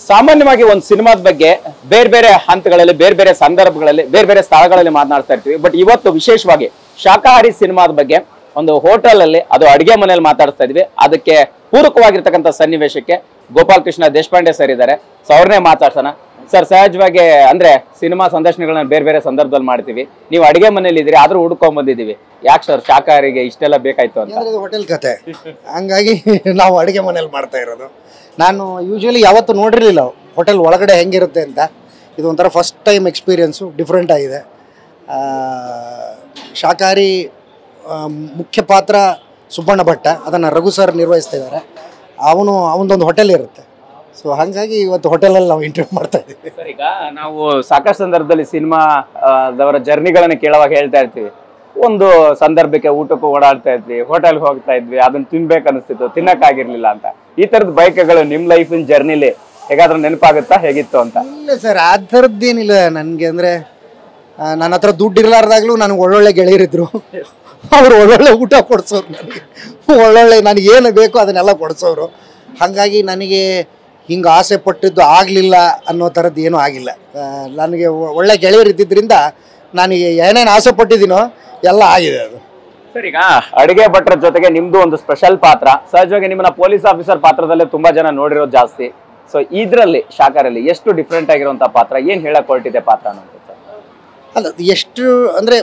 ಸಾಮಾನ್ಯವಾಗಿ ಒಂದು ಸಿನಿಮಾದ ಬಗ್ಗೆ ಬೇರೆ ಬೇರೆ ಹಂತಗಳಲ್ಲಿ ಬೇರೆ ಬೇರೆ ಸಂದರ್ಭಗಳಲ್ಲಿ ಬೇರೆ ಬೇರೆ ಸ್ಥಳಗಳಲ್ಲಿ ಮಾತನಾಡ್ತಾ ಇರ್ತೀವಿ. ಬಟ್ ಇವತ್ತು ವಿಶೇಷವಾಗಿ ಶಾಕಾಹಾರಿ ಸಿನಿಮಾದ ಬಗ್ಗೆ ಒಂದು ಹೋಟೆಲ್ ಅಲ್ಲಿ ಅದು ಅಡಿಗೆ ಮನೆಯಲ್ಲಿ ಮಾತಾಡ್ತಾ ಇದ್ವಿ. ಅದಕ್ಕೆ ಪೂರಕವಾಗಿರ್ತಕ್ಕಂಥ ಸನ್ನಿವೇಶಕ್ಕೆ ಗೋಪಾಲ್ ಕೃಷ್ಣ ದೇಶಪಾಂಡೆ ಸರ್ ಇದ್ದಾರೆ. ಸೊ ಅವ್ರನ್ನೇ ಮಾತಾಡ್ಸೋಣ. ಸರ್, ಸಹಜವಾಗಿ ಅಂದ್ರೆ ಸಿನಿಮಾ ಸಂದರ್ಶನಗಳನ್ನ ಬೇರೆ ಬೇರೆ ಸಂದರ್ಭದಲ್ಲಿ ಮಾಡ್ತೀವಿ. ನೀವು ಅಡಿಗೆ ಮನೇಲಿ ಇದ್ದೀರಿ, ಆದ್ರೂ ಹುಡ್ಕೊಂಡ್ ಬಂದಿದ್ದೀವಿ. ಯಾಕೆ ಸರ್ ಶಾಕಾಹಾರಿಗೆ ಇಷ್ಟೆಲ್ಲ ಬೇಕಾಯ್ತು ಅಂತ? ಹೋಟೆಲ್ ಕತೆ ಹಂಗಾಗಿ ನಾವು ಅಡುಗೆ ಮನೇಲಿ ಮಾಡ್ತಾ ಇರೋದು. ನಾನು ಯೂಶ್ವಲಿ ಯಾವತ್ತೂ ನೋಡಿರಲಿಲ್ಲ ಹೋಟೆಲ್ ಒಳಗಡೆ ಹೆಂಗಿರುತ್ತೆ ಅಂತ. ಇದು ಒಂಥರ ಫಸ್ಟ್ ಟೈಮ್ ಎಕ್ಸ್ಪೀರಿಯೆನ್ಸು, ಡಿಫ್ರೆಂಟ್ ಆಗಿದೆ. ಶಾಕಾಹಾರಿ ಮುಖ್ಯ ಪಾತ್ರ ಸುಬ್ಬಣ್ಣ ಭಟ್ಟ, ಅದನ್ನು ರಘು ಸರ್ ನಿರ್ವಹಿಸ್ತಾ ಇದ್ದಾರೆ. ಅವನದೊಂದು ಹೋಟೆಲ್ ಇರುತ್ತೆ. ಸೊ ಹಾಗಾಗಿ ಇವತ್ತು ಹೋಟೆಲಲ್ಲಿ ನಾವು ಇಂಟರ್ವ್ಯೂ ಮಾಡ್ತಾ ಇದ್ದೀವಿ. ಸರ್, ಈಗ ನಾವು ಸಾಕಷ್ಟು ಸಂದರ್ಭದಲ್ಲಿ ಸಿನಿಮಾದವರ ಜರ್ನಿಗಳನ್ನ ಕೇಳುವಾಗ ಹೇಳ್ತಾ ಇರ್ತೀವಿ. ಒಂದು ಸಂದರ್ಭಕ್ಕೆ ಊಟಕ್ಕೂ ಓಡಾಡ್ತಾ ಇದ್ವಿ, ಹೋಟೆಲ್ಗೆ ಹೋಗ್ತಾ ಇದ್ವಿ, ಅದನ್ನ ತಿನ್ಬೇಕು ಅನಿಸ್ತಿತ್ತು, ತಿನ್ನಕ್ಕಾಗಿರ್ಲಿಲ್ಲ ಅಂತ. ಈ ತರದ ಬೈಕ್ಗಳು ನಿಮ್ಮ ಲೈಫಿನ ಜರ್ನಿಲಿ ಹೇಗಾದ್ರೂ ನೆನಪಾಗುತ್ತಾ, ಹೇಗಿತ್ತು ಅಂತ? ಇಲ್ಲ ಸರ್, ಆ ಥರದ್ದೇನಿಲ್ಲ ನನಗೆ. ಅಂದರೆ ನನ್ನ ಹತ್ರ ದುಡ್ಡು ಇರಲಾರ್ದಾಗ್ಲೂ ನನಗೆ ಒಳ್ಳೊಳ್ಳೆ ಗೆಳೆಯರಿದ್ರು. ಅವರು ಒಳ್ಳೊಳ್ಳೆ ಊಟ ಕೊಡಿಸೋರು ನನಗೆ, ಒಳ್ಳೊಳ್ಳೆ ನನಗೇನು ಬೇಕೋ ಅದನ್ನೆಲ್ಲ ಕೊಡಿಸೋರು. ಹಾಗಾಗಿ ನನಗೆ ಹಿಂಗೆ ಆಸೆ ಪಟ್ಟಿದ್ದು ಆಗಲಿಲ್ಲ ಅನ್ನೋ ಥರದ್ದು ಏನೂ ಆಗಿಲ್ಲ. ನನಗೆ ಒಳ್ಳೆ ಗೆಳೆಯರು ಇದ್ದಿದ್ದರಿಂದ ನನಗೆ ಏನೇನು ಆಸೆ ಪಟ್ಟಿದ್ದೀನೋ ಎಲ್ಲ ಆಗಿದೆ ಅದು. ಸರ್, ಈಗ ಅಡಿಗೆ ಭಟ್ರ ಜೊತೆಗೆ ನಿಮ್ದು ಒಂದು ಸ್ಪೆಷಲ್ ಪಾತ್ರ. ಸಹಜವಾಗಿ ನಿಮ್ಮನ್ನ ಪೊಲೀಸ್ ಆಫೀಸರ್ ಪಾತ್ರದಲ್ಲೇ ತುಂಬಾ ಜನ ನೋಡಿರೋದು ಜಾಸ್ತಿ. ಸೊ ಇದರಲ್ಲಿ ಶಾಕಾರಲ್ಲಿ ಎಷ್ಟು ಡಿಫ್ರೆಂಟ್ ಆಗಿರುವಂತಹ ಪಾತ್ರ, ಏನ್ ಹೇಳಕ್ ಹೊರಟಿದೆ ಪಾತ್ರ ಅನ್ನೋದು? ಅಲ್ಲ, ಎಷ್ಟು ಅಂದರೆ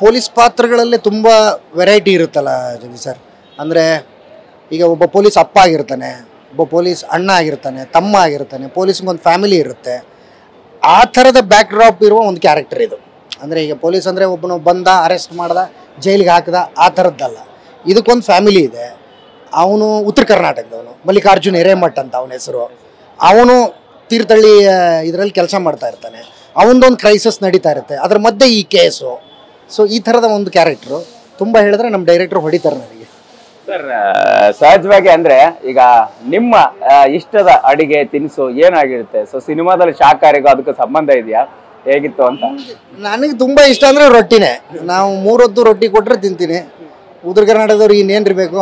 ಪೊಲೀಸ್ ಪಾತ್ರಗಳಲ್ಲೇ ತುಂಬ ವೆರೈಟಿ ಇರುತ್ತಲ್ಲ ಜಗದೀಶ್ ಸರ್. ಅಂದರೆ ಈಗ ಒಬ್ಬ ಪೊಲೀಸ್ ಅಪ್ಪ ಆಗಿರ್ತಾನೆ, ಒಬ್ಬ ಪೊಲೀಸ್ ಅಣ್ಣ ಆಗಿರ್ತಾನೆ, ತಮ್ಮ ಆಗಿರ್ತಾನೆ, ಪೊಲೀಸ್ಗೊಂದು ಫ್ಯಾಮಿಲಿ ಇರುತ್ತೆ. ಆ ಥರದ ಬ್ಯಾಕ್ ಡ್ರಾಪ್ ಇರುವ ಒಂದು ಕ್ಯಾರೆಕ್ಟರ್ ಇದು. ಅಂದರೆ ಈಗ ಪೊಲೀಸ್ ಅಂದರೆ ಒಬ್ಬನು ಬಂದ, ಅರೆಸ್ಟ್ ಮಾಡ್ದ, ಜೈಲಿಗೆ ಹಾಕಿದ, ಆ ಥರದ್ದಲ್ಲ. ಇದಕ್ಕೊಂದು ಫ್ಯಾಮಿಲಿ ಇದೆ. ಅವನು ಉತ್ತರ ಕರ್ನಾಟಕದವನು, ಮಲ್ಲಿಕಾರ್ಜುನ್ ಹಿರೇಮಠ್ ಅಂತ ಅವನ ಹೆಸರು. ಅವನು ತೀರ್ಥಹಳ್ಳಿ ಇದರಲ್ಲಿ ಕೆಲಸ ಮಾಡ್ತಾ ಇರ್ತಾನೆ. ಅವನದೊಂದು ಕ್ರೈಸಿಸ್ ನಡೀತಾ ಇರುತ್ತೆ, ಅದ್ರ ಮಧ್ಯೆ ಈ ಕೇಸು. ಸೊ ಈ ಥರದ ಒಂದು ಕ್ಯಾರೆಕ್ಟ್ರು. ತುಂಬ ಹೇಳಿದ್ರೆ ನಮ್ಮ ಡೈರೆಕ್ಟ್ರು ಹೊಡಿತಾರೆ ನನಗೆ. ಸರ್, ಸಹಜವಾಗಿ ಅಂದ್ರೆ ಈಗ ನಿಮ್ಮ ಇಷ್ಟದ ಅಡಿಗೆ ತಿನಿಸು ಏನಾಗಿರುತ್ತೆ? ಸೊ ಸಿನಿಮಾದಲ್ಲಿ ಶಾಕಾಹಾರಿಗೂ ಅದಕ್ಕೂ ಸಂಬಂಧ ಇದೆಯಾ, ಹೇಗಿತ್ತು ಅಂತ? ನನಗೆ ತುಂಬ ಇಷ್ಟ ಅಂದರೆ ರೊಟ್ಟಿನೇ. ನಾವು 3 ಹೊತ್ತು ರೊಟ್ಟಿ ಕೊಟ್ಟರೆ ತಿಂತೀನಿ. ಉತ್ತರ ಕರ್ನಾಟಕದವ್ರಿಗೆ ಇನ್ನೇನಿರಬೇಕು,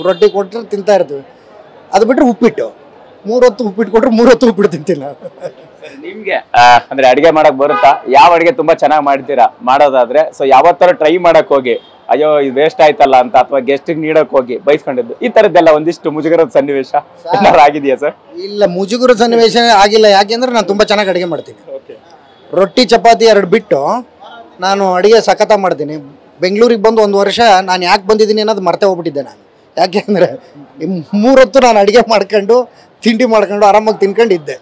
ರೊಟ್ಟಿ ಕೊಟ್ಟರೆ ತಿಂತಾ ಇರ್ತೀವಿ. ಅದು ಬಿಟ್ಟರೆ ಉಪ್ಪಿಟ್ಟು, 3 ಹೊತ್ತು ಉಪ್ಪಿಟ್ಟು ಕೊಟ್ಟರೆ 3 ಹೊತ್ತು ಉಪ್ಪಿಟ್ಟು ತಿಂತೀನಿ ನಾನು. ನಿಮ್ಗೆ ಅಂದ್ರೆ ಅಡಿಗೆ ಮಾಡಕ್ ಬರುತ್ತಾ? ಯಾವ ಅಡಿಗೆ ತುಂಬಾ ಚೆನ್ನಾಗಿ ಮಾಡ್ತೀರಾ ಮಾಡೋದಾದ್ರೆ? ಸೊ ಯಾವತ್ತರ ಟ್ರೈ ಮಾಡಕ್ ಹೋಗಿ ಅಯ್ಯೋ ಇದು ವೇಸ್ಟ್ ಆಯ್ತಲ್ಲ ಅಂತ, ಅಥವಾ ಗೆಸ್ಟ್ ನೀಡಕ್ ಹೋಗಿ ಬೈಸ್ಕೊಂಡಿದ್ದು, ಈ ತರದ್ದೆಲ್ಲ ಒಂದಿಷ್ಟು ಮುಜುಗರದ ಸನ್ನಿವೇಶ ಆಗಿದೆಯಾ ಸರ್? ಇಲ್ಲ, ಮುಜುಗರ ಸನ್ನಿವೇಶ ಆಗಿಲ್ಲ. ಯಾಕೆಂದ್ರೆ ನಾನು ತುಂಬ ಚೆನ್ನಾಗಿ ಅಡುಗೆ ಮಾಡ್ತೀನಿ. ರೊಟ್ಟಿ ಚಪಾತಿ 2 ಬಿಟ್ಟು ನಾನು ಅಡುಗೆ ಸಖತ ಮಾಡ್ತೀನಿ. ಬೆಂಗಳೂರಿಗೆ ಬಂದು 1 ವರ್ಷ ನಾನು ಯಾಕೆ ಬಂದಿದ್ದೀನಿ ಅನ್ನೋದು ಮರ್ತೇ ಹೋಗ್ಬಿಟ್ಟಿದ್ದೆ ನಾನು. ಯಾಕೆ ಅಂದರೆ 3 ಹೊತ್ತು ನಾನು ಅಡುಗೆ ಮಾಡ್ಕೊಂಡು ತಿಂಡಿ ಮಾಡ್ಕೊಂಡು ಆರಾಮಾಗಿ ತಿನ್ಕೊಂಡಿದ್ದೆ.